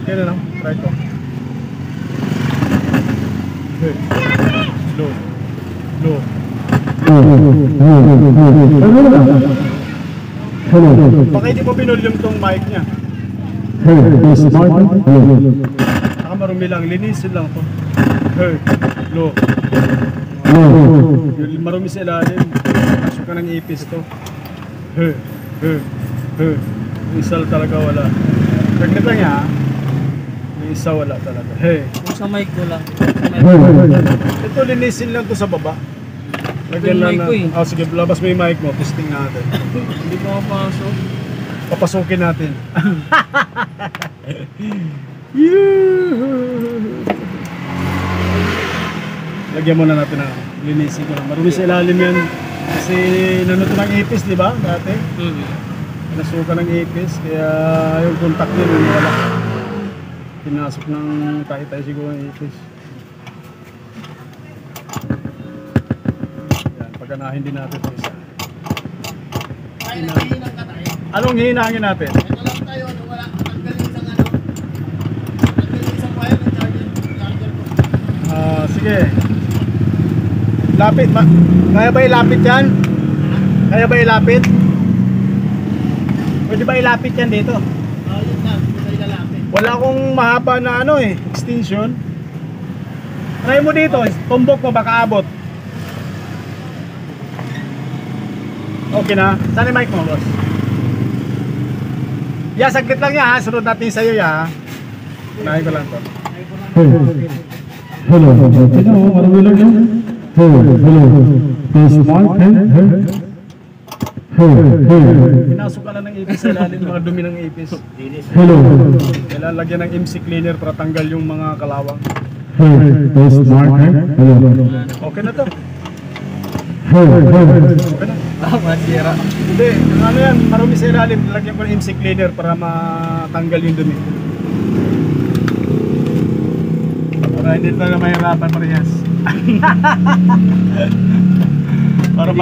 Okay na lang, try ko. Okay. Low. Low. Baka hindi mo pinulyum tong mic niya. Saka marumi lang, linisin lang to. Hey, low. Marumi sa ilalim. Pasok ka ng ipis to. Hey. Isal talaga wala. Pagkat lang niya, may isa wala talaga. Hey. Kung sa mic ko lang. Ito linisin lang to sa baba. Lagyan lang na. Oh, sige, labas mo yung mic mo. Testing natin. Hindi ko mapasok. Papasukin natin. Lagyan muna natin na linisin ko lang. Marumi sa ilalim yan. Kasi nanuto ng ipis, di ba? Dati. Nasuka ng ipis. Kaya yung contact niya wala. Pinasok ng tayo-tayo siguro ng ipis. Yan, pagkanahin din natin ito isa. Anong hihinangin natin? Ito lang tayo, wala. Tanggalin isang ano. Tanggalin isang wire ng charger ko. Sige. Lapit. Kaya ba ilapit yan? Kaya ba ilapit? Pwede ba ilapit yan dito? Yun na, hindi tayo lalapit. Wala akong mahaba na ano extension. Try mo dito, tumbok mo baka abot. Okay na? Saan yung mic mo, boss? Yeah, saglit lang yan ha. Sunod natin sa'yo ya. Unahin ko lang to. Hello. Marami lang yan. Hello. Taste mark. Pinasok ka lang ng ipis sa ilalim, mga dumi ng ipis. Hello. Kailangan lagyan ng MC cleaner para tanggal yung mga kalawang. Taste mark. Hello. Okay na to. Hello. Okay na. Masira. Hindi, ano yan, marumi sa ilalim, lagyan ko ng MC cleaner para matanggal yung dumi. Para hindi na mahirapan parehas. Para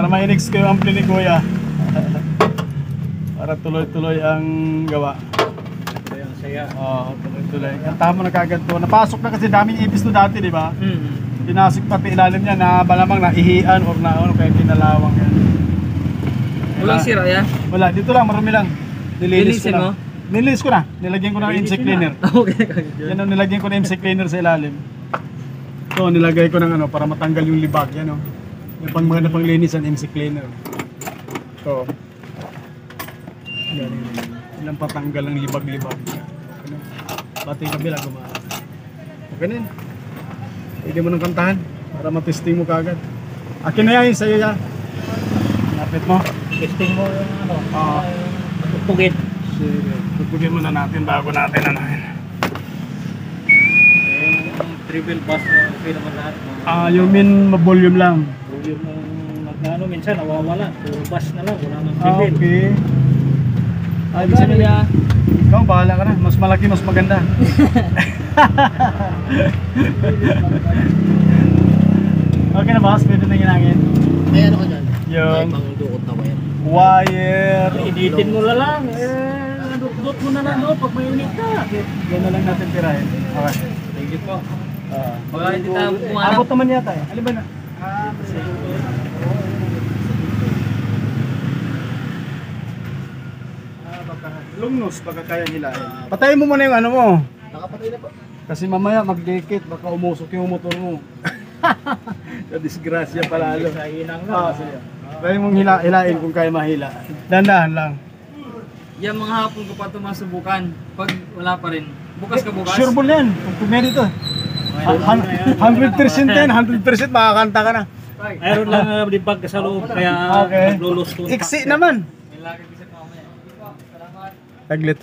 ma-inix ko yung ampli ni Kuya. Para tuloy-tuloy ang gawa. Saya. Oo, tuloy-tuloy. Kantahan mo na kagad to. Napasok na kasi daming ipis to dati, di ba? Pinasok pati ilalim niya na malamang naihian or na ano kaya kinalawang yan. Walang sira yan? Wala, dito lang, marami lang. Linisin mo? Nilinis ko na. Nilagyan ko ng MC cleaner. Okay. Yan ang nilagyan ko ng MC cleaner sa ilalim. Ito, nilagay ko ng ano para matanggal yung libag. Yan o. Yung pang mga napanglinis ang MC cleaner. Ito. Yan. Ilang patanggal ng libag-libag. Pati yung kabila gumaan. Okay na yun. Pwede mo ng kantahan para matesting mo kagad. Akin na yan sa'yo ya. Lapit mo. Testing mo yung ano. Tugtugin. Sige. Tugtugin muna natin bago natin anahin. Yung triple bass okay naman lahat. Yung min volume lang. Volume ng minsan nawawala. Puro bass na lang. Wala nang triple. Okay. Ay, bisa nila. Ikaw, bahala ka na. Mas malaki, mas maganda. Okay na boss, pwede na ginangin. May ano ka dyan? Yung May pang dukot na wire. wire. Editin mo na lang. Dot mo na lang pag may unit ka. Yan na lang natin tirahin. Okay. Sige po. Baka hindi tayo kumarap. Abot naman yata eh. Alin ba na? Lungnos, baka kaya hilahin. Patayin mo muna yung ano mo. Nakapatay na po. Kasi mamaya mag-dekit, baka umusok yung motor mo. Sa disgrasya palalo. Sa hinang lang. Sige. Kaya mong hilain kung kaya mahila. Dandahan lang. Yan mga hapon ko pa ito masubukan. Pag wala pa rin. Bukas ka bukas. Sure ball yan. Kung pumeri to. 100% yan. 100% makakanta ka na. Mayroon lang dibag ka sa loob. Kaya Okay. naglulos to. Iksi naman. Kailangan kasi mamaya. Salamat. Taglit.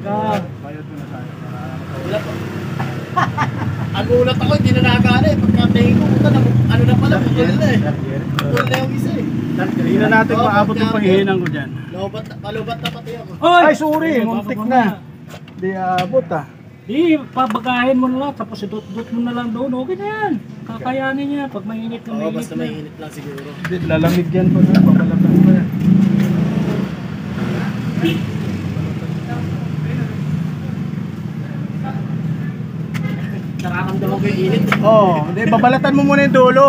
Bayad mo na tayo. Wala po. Agulat ako, hindi na nakakala eh. Pagka tingin ko, puta na, ano na pala, putol na eh. Putol na yung isa eh. Hindi na natin maabot yung paghihinang ko dyan. Malubat na pati ako. Ay, sorry. Muntik na. Di abot ah. Di, pabagahin mo na lang, tapos idot-dot mo na lang doon, okay na yan. Kakayanin niya pag mainit na Oo, mainit basta na. mainit lang siguro. Hindi, lalamig yan po na, babalatan pa yan. Nakakamdaman ko yung init. Oo, hindi, babalatan mo muna yung dulo.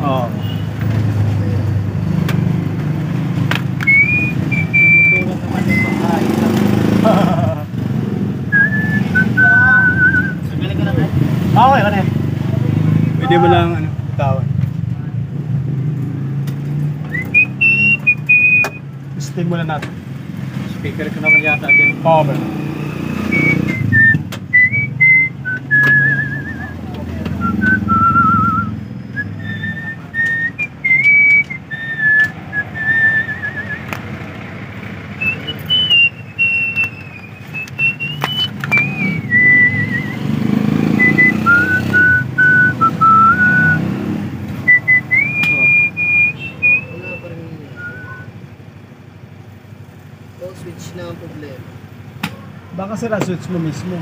Oo. Sagaling ka na tayo. Okay, ano yan? Pwede mo lang, ano, bitawan. Steam muna natin. Speaker ko naman yata din. Oo, ba? Wala pa rin yun. Low switch na ang problema. Baka sira switch mo mismo.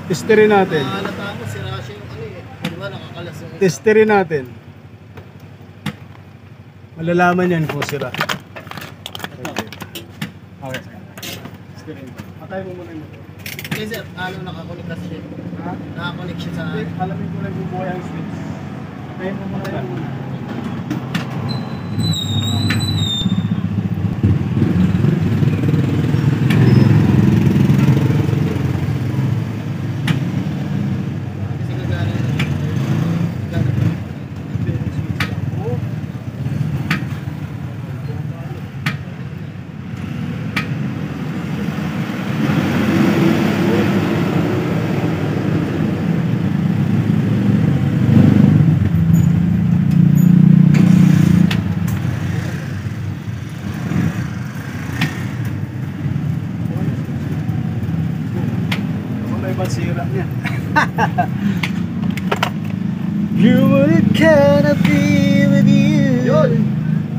Testerin natin. Nahalata mo, sira siya yung ano eh. Di ba nakakalas yung isa. Testerin natin. Malalaman yan kung sira. Okay. Testerin. Patay mo muna yung motor. Okay sir, ano nakakonect kasi siya? Ha? Nakakonect siya sa... Alamin ko lang kung buhay ang switch. Patayin mo muna yung muna. Kasi gagana yun. Gagana. Hindi, yung switch lang. Oo. Ako may masira niya. You cannot be with you. Yun!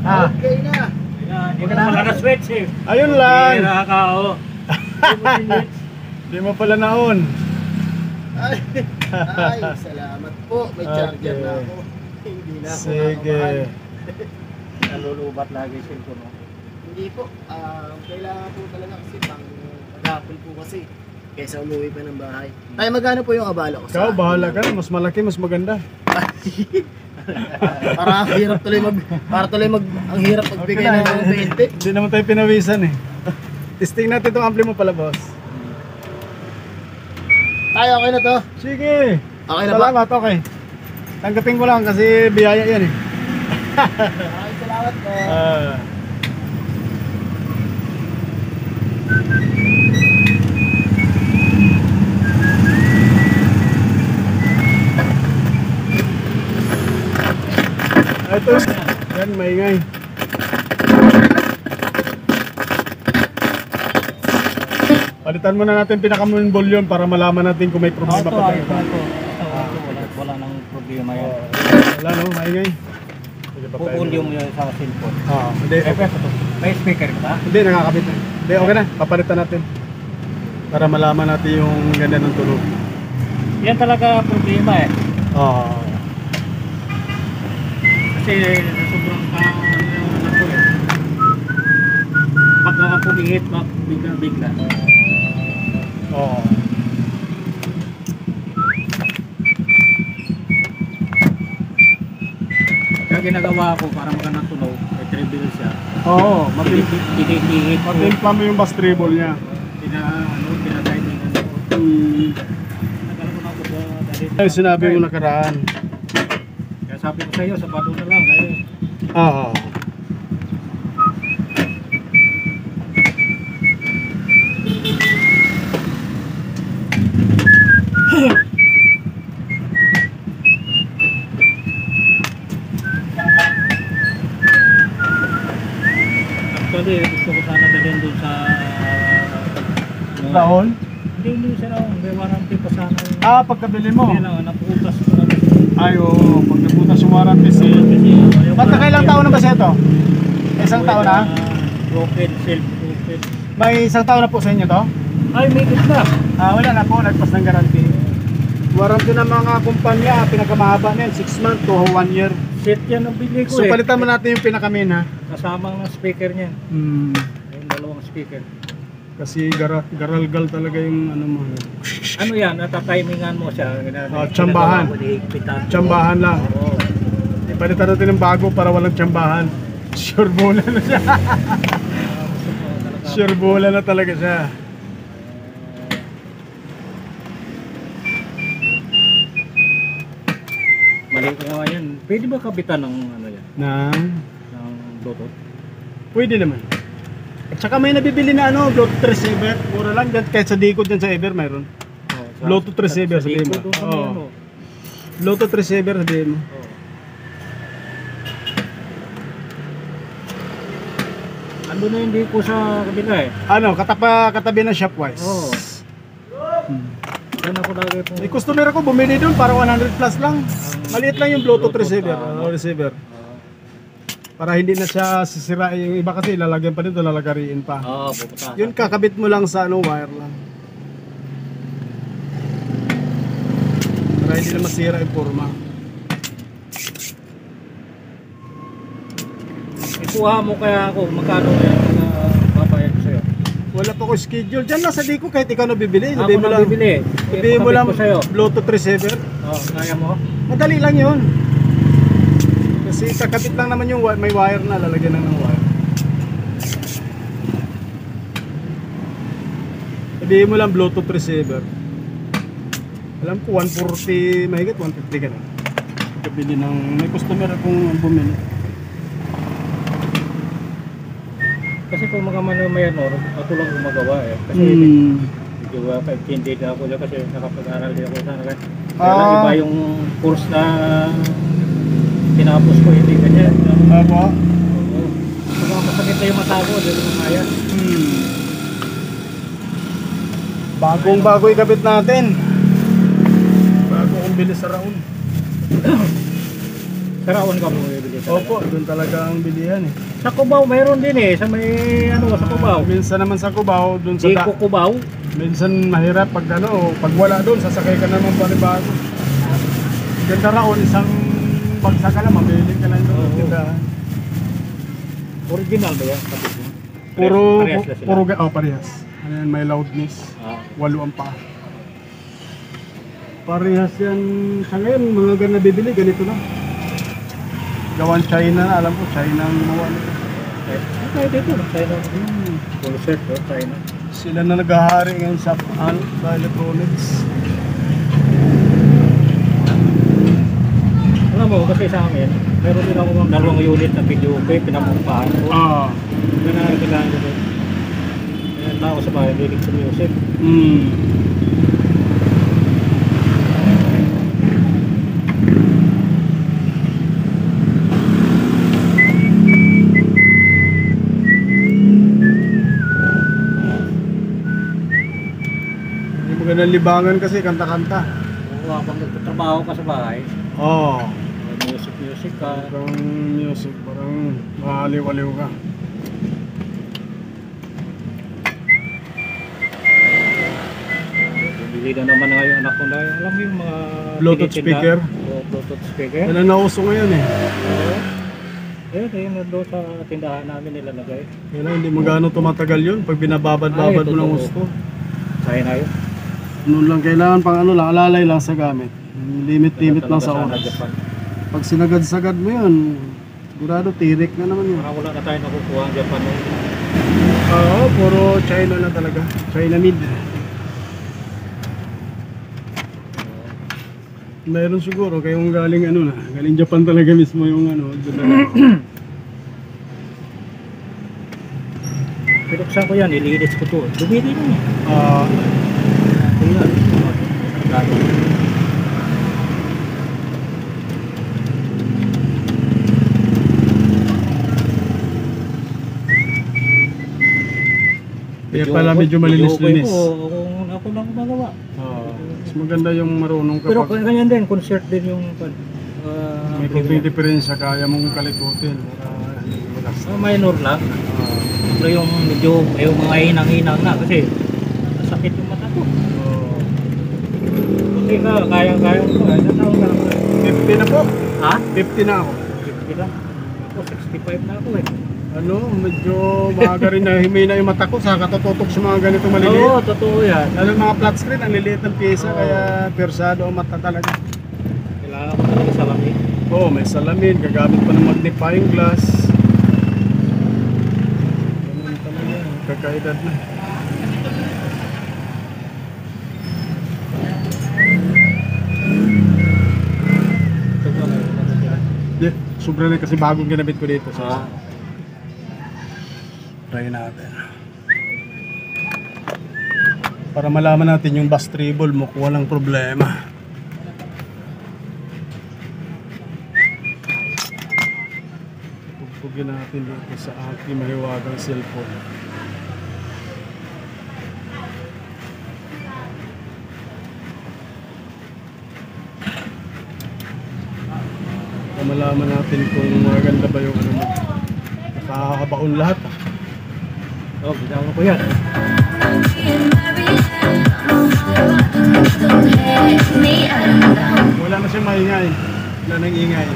Ah, Okay na! Hindi ka naman na-switch eh. ayun lang. Hira ka, oh. Di mo pala naon. Ay, ay, salamat po. May charger Okay. na ako. Hindi na ako Sige. nakakabahan. Nalulubat lagi yung cellphone mo. Hindi po. Kailangan po talaga kasi pang maghapon po kasi. Kaysa umuwi pa ng bahay. Tayo magkano po yung abala ko? Ikaw, bahala ka na. Mas malaki, mas maganda. Para ang hirap tuloy ang hirap magbigay Okay na, ng 20. Hindi naman tayo pinawisan eh. Testing natin itong ampli mo pala, boss. Tayo, okay na to. Sige. Okay na ba? Salamat, okay. Tanggapin ko lang kasi biyaya yan eh. Ay, salamat po. Ito. Yan, maingay. Palitan muna natin pinaka-main volume para malaman natin kung may problema Ito, pa ito, tayo. ito. Wala nang problema yan. Wala no, maingay. Sige, papayin mo. Pupuliw mo yun sa cellphone. Hindi, okay. May speaker ka ba? Hindi, nakakabit na. Hindi, okay na. Papalitan natin. Para malaman natin yung ganda ng tunog. Yan talaga problema eh. Oo. Kasi sobrang ano yung anak ko eh. baka pumihit, bigla. Oo. Kaya ginagawa ko para magandang tunog, may treble siya. Oo, Tinitihit ko. matimpla mo yung bass treble niya. Pinataitingan ko. Nagkaroon ko na ako sa dahil. Ay, sinabi mo nakaraan. Kaya sabi ko sa iyo, sapato na lang. Kaya Oo. actually, gusto ko sana dalhin doon sa... Taon? Hindi doon siya na, may warranty pa sana. Ah, pagkabili mo. Hindi lang, napuutas ko na. Ay, oo. Pag naputas yung warranty si... Ba't nakailang taon na ba siya ito? Isang taon na? Broken, self-broken. May isang taon na po sa inyo to? Ay, may na. Ah, wala na po. Nagpas ng guarantee. Warranty ng mga kumpanya, pinakamahaba na yan. 6 months to 1 year. Set yan ang bili ko So, eh. palitan mo natin yung pinakamin ha. Kasamang ng speaker niyan. Hmm. Yung dalawang speaker. Kasi garalgal talaga yung ano mo. Ano yan, natatimingan mo siya. Tsambahan. Tsambahan lang. Oo. Palitan natin ng bago para walang tsambahan. Sure bola na siya. Sure bola na talaga siya. Mali ko nga yan. Pwede ba kabitan ng ano yan? Ng Bluetooth? Pwede naman. At saka may nabibili na ano, Bluetooth receiver. Mura lang dyan, kahit sa Dicot dyan sa Ever mayroon. Bluetooth receiver, sabihin mo. Oo. Bluetooth receiver, sabihin mo. Ando na hindi ko sa kabila eh. Ano, katabi ng Shopwise. Oo. Yan ako lagi po. May customer ako bumili doon para 100 plus lang. Maliit lang yung Bluetooth receiver. Receiver. Para hindi na siya sisirain. Yung iba kasi lalagyan pa dito, lalagariin pa. Oo, pupunta. Yun kakabit mo lang sa ano, wire lang. Para hindi na masira yung forma. Ikuha mo kaya ako, magkano yan babayad ko sa'yo? Wala pa ko schedule. Diyan lang sa Dico kahit ikaw na bibili. Ako Sabihin mo na lang, bibili. sabihin mo lang ko sa'yo. Bluetooth receiver. Oo, kaya mo? Madali lang yun. Kasi kakabit lang naman yung may wire na, lalagyan lang ng wire. Sabihin mo lang Bluetooth receiver. Alam ko 140, mahigit 150 ka na. Kabili ng, may customer akong bumili. Kasi kung mga manumayan ako lang gumagawa eh. Kasi medyo ka-intended na ako dyan kasi nakapag-aral din ako sana. Kaya lang iba yung course na tinapos ko, hindi ganyan. Ako? Oo. Saka masakit na yung mata ko, hindi ko kaya. Bagong bago ikabit natin. Bago kong bili sa Raon. Sa Raon ka mo ibili talaga? Opo, doon talaga ang bilihan eh. Sa Cubao, mayroon din eh. Sa may ano, sa Cubao. Minsan naman sa Cubao, doon sa Di ko Cubao. minsan mahirap pag ano, pag wala doon, sasakay ka naman panibago. Diyan sa Raon, isang bagsak ka lang, mabili ka lang doon. Tindahan. Original ba yan? Kapit mo? Parehas na sila. Puro parehas. Ano yan, may loudness. Ah. 8 ang paa. Parehas yan. Sa ngayon, mga ganun na bibili, ganito lang. Gawan China na, alam ko, China ang gawa nito. Okay, dito. China. Full set, China. Sila na naghahari ngayon sa electronics. Alam mo, kasi sa amin, meron din ako ng 2 unit na video okay, pinamumpahan ko. Kaya nakakagalaan ko doon. Kaya tao sa bahay, hilig sa music. Hindi magandang libangan kasi, kanta-kanta. Oo, habang nagtatrabaho ka sa bahay, Oo. music ka. Parang music, parang maaliw-aliw ka. Bili na naman ngayon anak ko na, alam mo yung mga Bluetooth tinitinda? speaker? Oo, Bluetooth speaker. Yan ang nauso ngayon eh. Oo. Yun doon sa tindahan namin nilalagay. Yun lang, hindi mo gaano tumatagal yun pag binababad-babad mo ng totoo. gusto. Kaya na yun. Ano lang, kailangan pang ano lang, alalay lang sa gamit. Limit-limit lang sa Talaga oras. sana Japan. Pag sinagad-sagad mo yun, sigurado tirik na naman yun. Parang wala na tayo nakukuha ang Japan. Oo, puro China na talaga. China mid. Mayroon siguro kayong galing ano na, galing Japan talaga mismo yung ano, doon na. Pinuksan ko yan, ilinis ko to. Dumili lang yan. Ah, Lalo. kaya pala medyo malinis-linis. Kung ako lang gumagawa. Mas maganda yung marunong Pero kapag ganyan din, concert din yung may konting diferensya, kaya mong kalikutin. Para hindi relax. minor lang. Pero yung medyo yung mga hinang-hinang na kasi masakit yung mata ko. Kasi kaya ko. Ilan taon ka lang? 50 na po. Ha? 50 na ako. 50 lang. Ako 65 na ako eh. Ano, medyo maaga rin na himina yung mata ko sa katututok sa mga ganitong maliliit. Oo, totoo yan. Lalo mga flat screen, ang liliit ng pyesa, Oo. kaya persado ang mata talaga. Kailangan ko talaga salamin. Oo, may salamin, gagamit pa ng magnifying glass. Ganun talaga, kakaedad na. Yeah, sobra na kasi bagong ginamit ko dito. So, try natin. Para malaman natin yung bass treble mo kung walang problema. Tugtugin natin dito sa aking mahiwagang cellphone. Para malaman natin kung maganda ba yung ano mo. Nakahabaon lahat. Oh, binawa ko yan. Wala na siyang maingay. Wala nang ingay.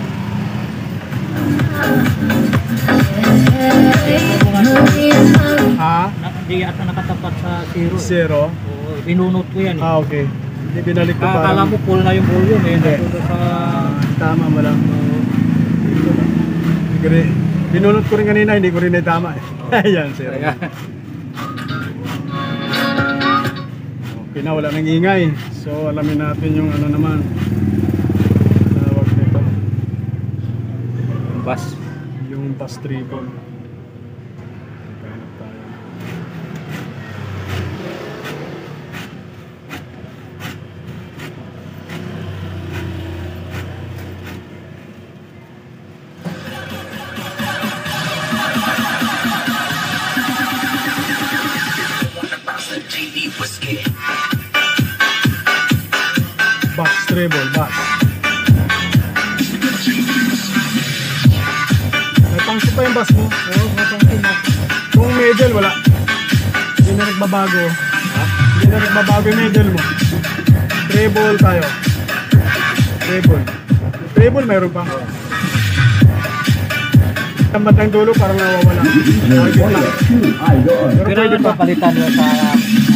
Ha? Hindi ata nakatapat sa zero. Zero? Oo, binunot ko yan eh. Ah, okay. Hindi binalik ko Akala mo full na yung volume eh. Hindi. Nandun sa... Tama mo lang. Dito lang. Binunot ko rin kanina, hindi ko rin naitama eh. Ayan, zero. Kaya, Okay na, wala nang ingay. So, alamin natin yung ano naman. Tawag nito. bus. Yung bass treble. Hanap tayo. Bass treble, bass. May pangsi pa yung bass mo. Oo, matangkin na. Kung middle, wala. Hindi na nagbabago. Hindi na nagbabago yung middle mo. Treble tayo. Treble. Treble meron pa. Ang batang dulo parang nawawala. Pero Pero pwede ano pa. palitan mo sa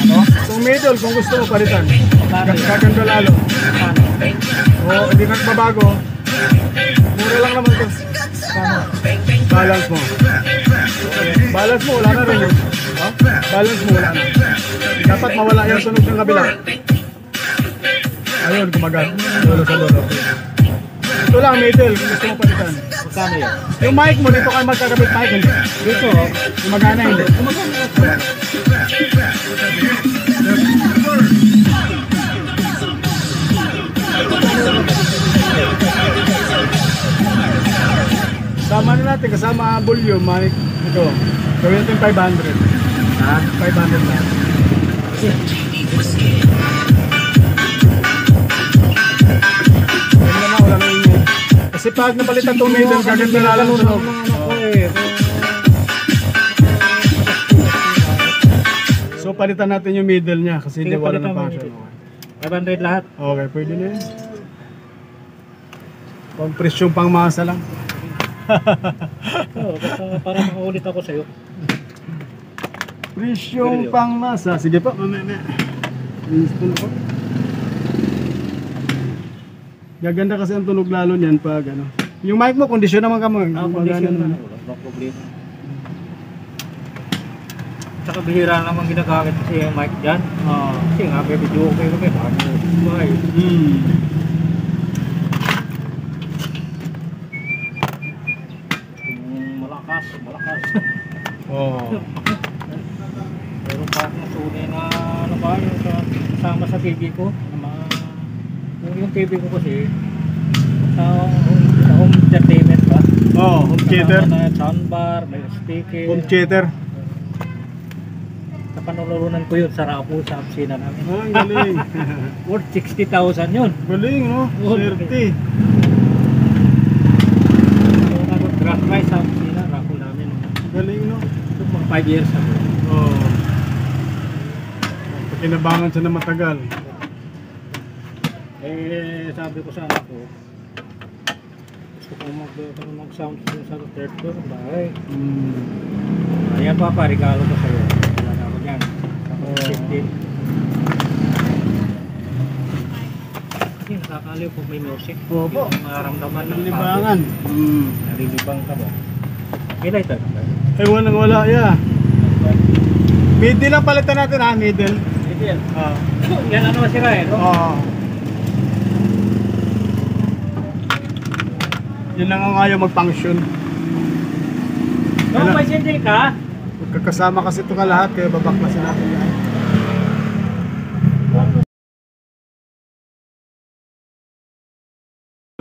ano? Kung middle, kung gusto mo palitan. Magkano yun? Gaganda lalo. Ano? O, hindi na nagbabago. Mura lang naman to. Ano? Balance mo. Balance mo, wala na rin yun. Oh? Balance mo, wala na. Dapat mawala yung sunog ng kabila. Ayun, kumagat. Dulo sa dulo. Ito lang, middle, kung gusto mo palitan. Magkano yan? Yung mic mo, dito kayo magkakabit mic, hindi. Dito, oh. Gumagana, hindi. Sama na natin, kasama volume, mic. Ito, gawin natin 500. Ha? 500 na. Wala na, wala na ingay. Kasi pag napalitan itong middle, gaganda na lang sunog. So palitan natin yung middle niya kasi hindi Sige, wala palitan ng mo function. yung 500 lahat. Okay, pwede na yun. Pag presyong pangmasa lang. Oo, basta para makaulit ako sa'yo. Presyong pangmasa. Sige po, mamaya. Install po. Gaganda kasi ang tunog lalo niyan pag ano. Yung mic mo, kondisyon naman ka mo. Kondisyon na. Walang problema. Tsaka bihira naman ginagamit kasi yung mic dyan. Kasi nga, may video okay kami. Bakit mo buhay? Yung malakas. Oh. Pero parang nasuli na ano ba yung kasama sa TV ko. Yung TV ko kasi sa home entertainment ba? Oh, home theater. May soundbar, may speaker. Home theater. Napanulunan ko yun sa Rapo sa opisina namin. Oh, ang galing. Worth 60,000 yun. Galing, no? Swerte. So, grand prize sa opisina, Rapo namin. Galing, no? Ito mga 5 years ago. Oh. Pakinabangan siya na matagal. Sabi ko sa anak ko, gusto ko mag-sound sa third floor ng bahay. Ayan papa, regalo ko sa'yo. Wala na ako dyan. Ako 15. Kasi nakakaliw pag may music. Opo. Yung maramdaman ng Libangan. Nalilibang ka ba? Kailan ito? Ay, wala, yeah. Middle lang palitan natin ha, middle. Middle. Yan ano masira eh, no? Oo. Yun lang ang ayaw mag-function. No, may sindi ka? Magkakasama kasi ito ka lahat, kaya babaklasin natin lahat.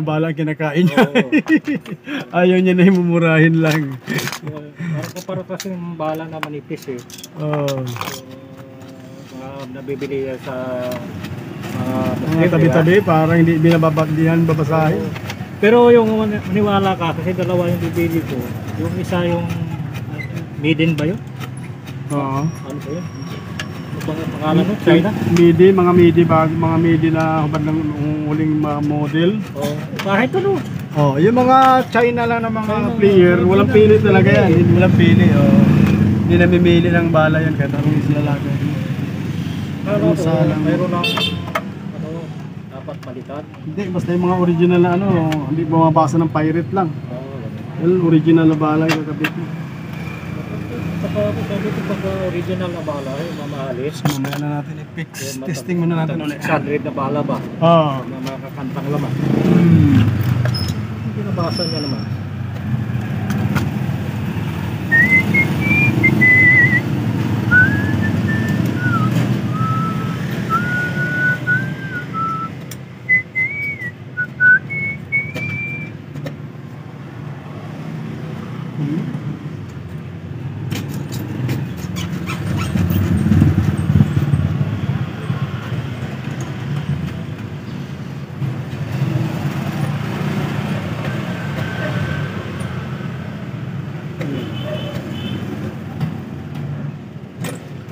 Bala ang kinakain niya. Ayaw niya na imumurahin lang. Para kasi yung bala na manipis eh. Oh. Nabibili yan sa Mga tabi-tabi, parang hindi binababagdihan, babasahin. Pero yung maniwala ka, kasi dalawa yung bibili ko. Yung isa yung Maiden ba yun? Oo. Ano ba yun? Ano bang pangalan nun? China? Mga midi na hubad ng huling mga model. Kahit ano? Oh, yung mga China lang na mga player, walang pili talaga yan. Walang pili, oh. Hindi namimili ng bala yan kahit anong isinalagay. Pero Isa lang. mayroon lang dapat palitan. Hindi, basta yung mga original na ano, hindi bumabasa ng pirate lang. Yung original na bala yung kakabit mo. Saka sabi ko pag original na bala, mamahalis. Mamaya na natin i-fix. Testing muna natin ulit. 600 na bala ba? Oo. Na makakantang laman. Hindi nabasa niya naman.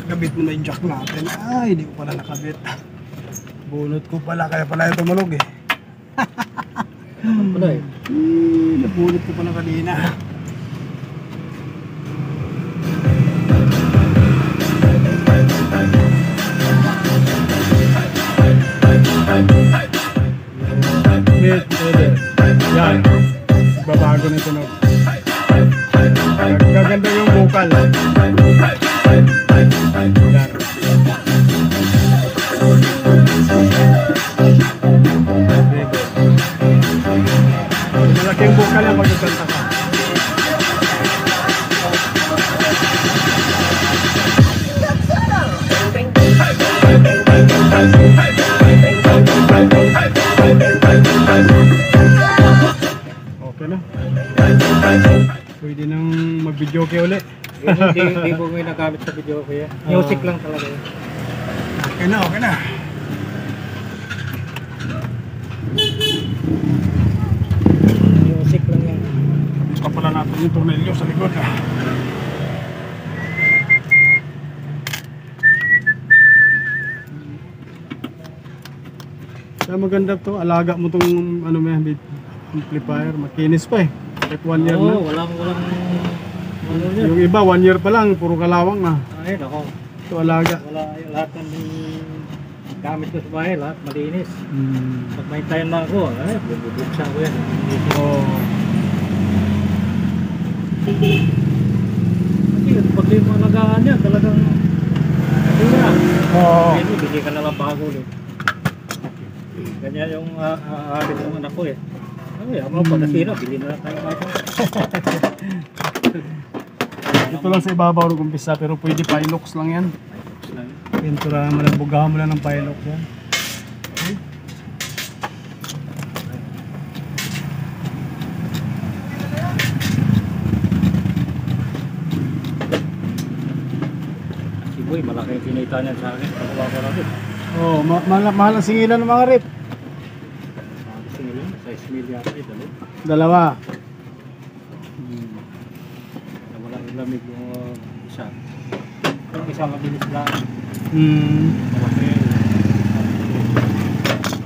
Kabit mo na yung jack natin. Ay, hindi ko pala nakabit. Bunot ko pala, kaya pala yung tumunog eh. Wala eh. Nabunot ko pala kanina. Wait, pwede. Yan. Babago na tunog. Gaganda yung vocal. Yan. Malaking vocal yan pag nagkanta ka. Okay na. Pwede nang mag-video kayo ulit. Hindi ko ngayon nagamit sa video ko yan. Music lang talaga yun. Okay na, okay na. Music lang yan. Ito pala natin yung tornilyo sa likod. Kaya maganda to, alaga mo tong ano may amplifier, makinis pa eh. Kahit 1 year na. Oo, walang ano yan. Yung iba 1 year pa lang, puro kalawang na. Ay, nako. Ito alaga. Wala, lahat ng gamit ko sa bahay, lahat malinis. Hmm. Pag may time na ako, ay, bubuksan ko yan. Oh. Kasi pag yung malagaan yan, talagang ano na. Oo. Ngayon, bigay ka na lang bago ulit. Ganyan yung aarit ng anak ko eh. Ay, ako pag nasira, bili na lang tayo bago. Ito lang sa ibabaw ng kumpisa, pero pwede Pilox lang yan. Pintura mo lang, bugahan mo lang ng Pilox yan. Si Boy, malaki yung kinita niyan sa akin. Pagawa ko natin. Oh, mahal ang singilan ng mga rip. Kasi ngayon, sa Ismail yata ito. Dalawa. Na walang lamig yung isa. Yung isa mabilis lang. Hmm. Malaki.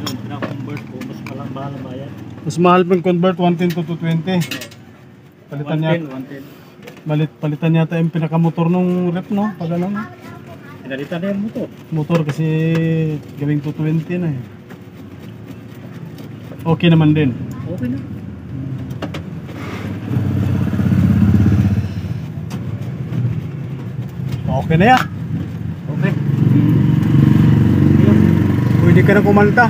Yun, pinakonvert ko. Mas malang mahal ang bayan. Mas mahal pang convert 110 to 220. Palitan niya. 110. Palitan yata yung pinakamotor nung rep, no? Pag ano, no? Pinalitan na yung motor. Motor kasi gawing 220 na eh. Okay naman din. Okay na. Okay na yan. Okay. Pwede ka na kumanta.